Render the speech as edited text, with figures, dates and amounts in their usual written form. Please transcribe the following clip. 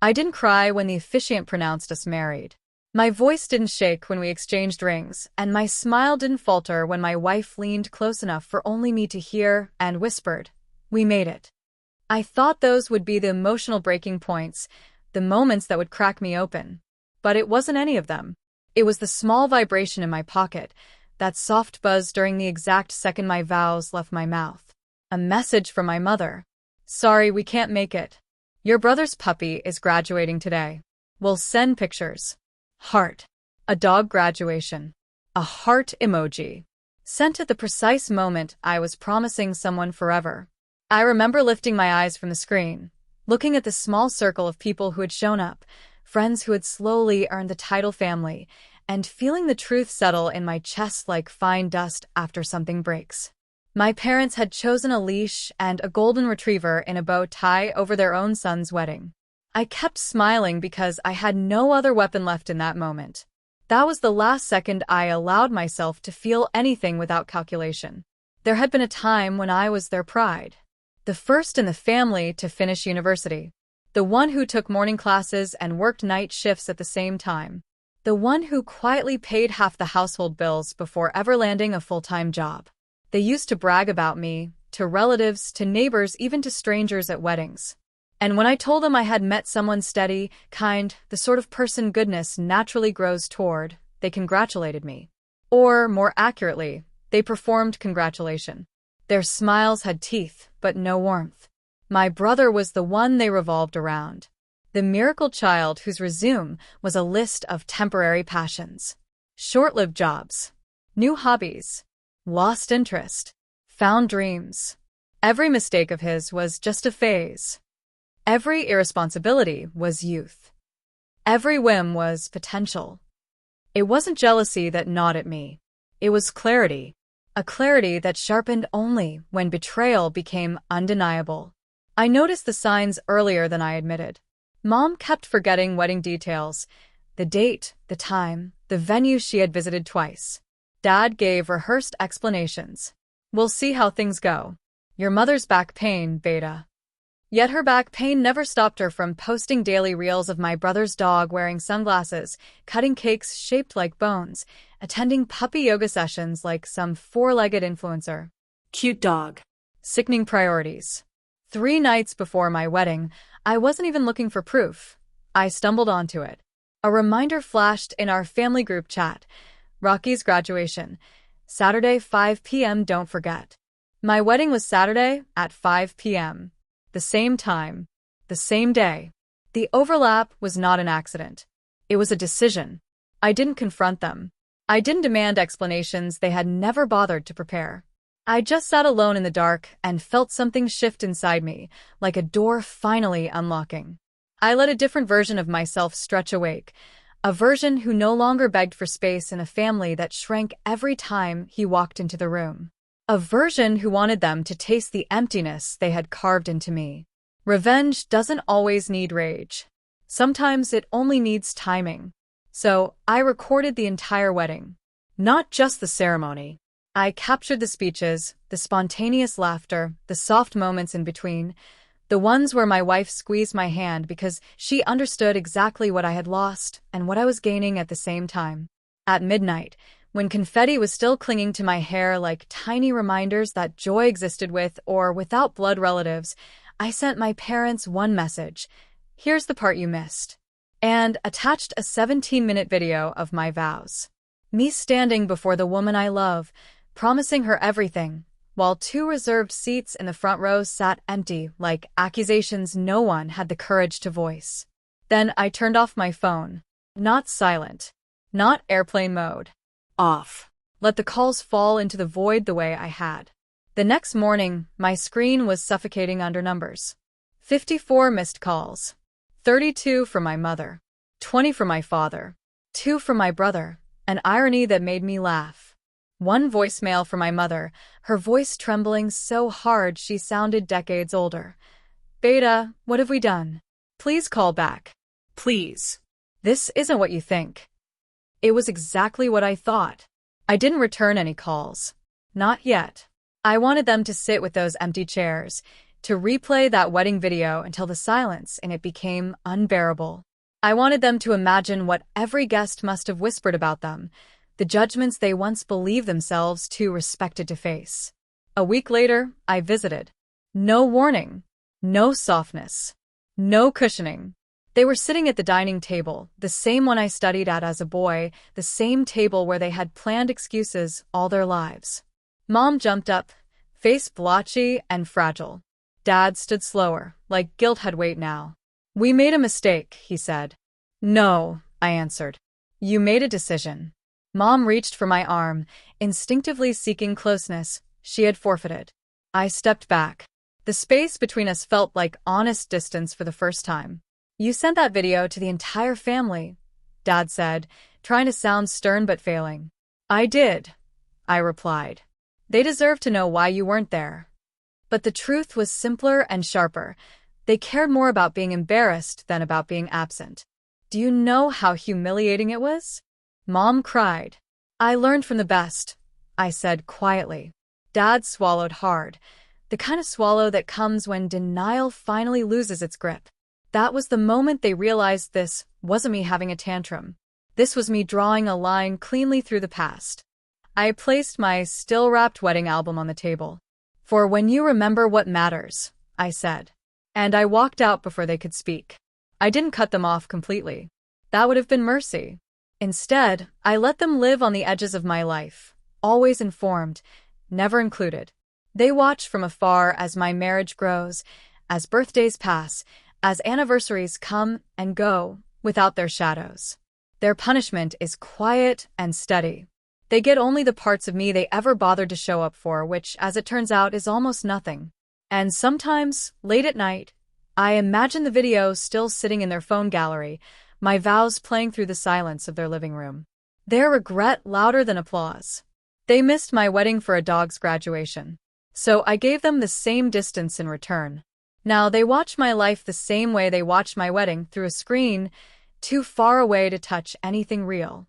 I didn't cry when the officiant pronounced us married. My voice didn't shake when we exchanged rings, and my smile didn't falter when my wife leaned close enough for only me to hear and whispered, "We made it." I thought those would be the emotional breaking points, the moments that would crack me open. But it wasn't any of them. It was the small vibration in my pocket, that soft buzz during the exact second my vows left my mouth. A message from my mother. "Sorry, we can't make it. Your brother's puppy is graduating today. We'll send pictures." Heart. A dog graduation. A heart emoji. Sent at the precise moment I was promising someone forever. I remember lifting my eyes from the screen, looking at the small circle of people who had shown up, friends who had slowly earned the title family, and feeling the truth settle in my chest like fine dust after something breaks. My parents had chosen a leash and a golden retriever in a bow tie over their own son's wedding. I kept smiling because I had no other weapon left in that moment. That was the last second I allowed myself to feel anything without calculation. There had been a time when I was their pride. The first in the family to finish university. The one who took morning classes and worked night shifts at the same time. The one who quietly paid half the household bills before ever landing a full-time job. They used to brag about me, to relatives, to neighbors, even to strangers at weddings. And when I told them I had met someone steady, kind, the sort of person goodness naturally grows toward, they congratulated me. Or, more accurately, they performed congratulation. Their smiles had teeth, but no warmth. My brother was the one they revolved around. The miracle child whose resume was a list of temporary passions. Short-lived jobs. New hobbies. Lost interest. Found dreams. Every mistake of his was just a phase. Every irresponsibility was youth. Every whim was potential. It wasn't jealousy that gnawed at me. It was clarity. A clarity that sharpened only when betrayal became undeniable. I noticed the signs earlier than I admitted. Mom kept forgetting wedding details, the date, the time, the venue she had visited twice. Dad gave rehearsed explanations. "We'll see how things go. Your mother's back pain, Beta." Yet her back pain never stopped her from posting daily reels of my brother's dog wearing sunglasses, cutting cakes shaped like bones, attending puppy yoga sessions like some four-legged influencer. Cute dog. Sickening priorities. 3 nights before my wedding, I wasn't even looking for proof. I stumbled onto it. A reminder flashed in our family group chat. Rocky's graduation. Saturday, 5 p.m. Don't forget. My wedding was Saturday at 5 p.m. The same time. The same day. The overlap was not an accident. It was a decision. I didn't confront them. I didn't demand explanations they had never bothered to prepare. I just sat alone in the dark and felt something shift inside me, like a door finally unlocking. I let a different version of myself stretch awake, a version who no longer begged for space in a family that shrank every time he walked into the room. A version who wanted them to taste the emptiness they had carved into me. Revenge doesn't always need rage. Sometimes it only needs timing. So, I recorded the entire wedding. Not just the ceremony. I captured the speeches, the spontaneous laughter, the soft moments in between, the ones where my wife squeezed my hand because she understood exactly what I had lost and what I was gaining at the same time. At midnight, when confetti was still clinging to my hair like tiny reminders that joy existed with or without blood relatives, I sent my parents one message: "Here's the part you missed," and attached a 17-minute video of my vows. Me standing before the woman I love, promising her everything, while 2 reserved seats in the front row sat empty like accusations no one had the courage to voice. Then I turned off my phone. Not silent. Not airplane mode. Off. Let the calls fall into the void the way I had. The next morning, my screen was suffocating under numbers. 54 missed calls. 32 from my mother. 20 from my father. 2 from my brother, an irony that made me laugh. 1 voicemail from my mother, her voice trembling so hard she sounded decades older. "Beta, what have we done? Please call back. Please. This isn't what you think." It was exactly what I thought. I didn't return any calls. Not yet. I wanted them to sit with those empty chairs, to replay that wedding video until the silence in it became unbearable. I wanted them to imagine what every guest must have whispered about them, the judgments they once believed themselves too respected to face. A week later, I visited. No warning, no softness, no cushioning. They were sitting at the dining table, the same one I studied at as a boy, the same table where they had planned excuses all their lives. Mom jumped up, face blotchy and fragile. Dad stood slower, like guilt had weight now. "We made a mistake," he said. "No," I answered. "You made a decision." Mom reached for my arm, instinctively seeking closeness she had forfeited. I stepped back. The space between us felt like honest distance for the first time. "You sent that video to the entire family," Dad said, trying to sound stern but failing. "I did," I replied. "They deserve to know why you weren't there." But the truth was simpler and sharper. They cared more about being embarrassed than about being absent. "Do you know how humiliating it was?" Mom cried. "I learned from the best," I said quietly. Dad swallowed hard, the kind of swallow that comes when denial finally loses its grip. That was the moment they realized this wasn't me having a tantrum. This was me drawing a line cleanly through the past. I placed my still-wrapped wedding album on the table. "For when you remember what matters," I said. And I walked out before they could speak. I didn't cut them off completely. That would have been mercy. Instead, I let them live on the edges of my life, always informed, never included. They watch from afar as my marriage grows, as birthdays pass, as anniversaries come and go without their shadows. Their punishment is quiet and steady. They get only the parts of me they ever bothered to show up for, which, as it turns out, is almost nothing. And sometimes, late at night, I imagine the video still sitting in their phone gallery, my vows playing through the silence of their living room. Their regret louder than applause. They missed my wedding for a dog's graduation. So I gave them the same distance in return. Now they watch my life the same way they watched my wedding, through a screen, too far away to touch anything real.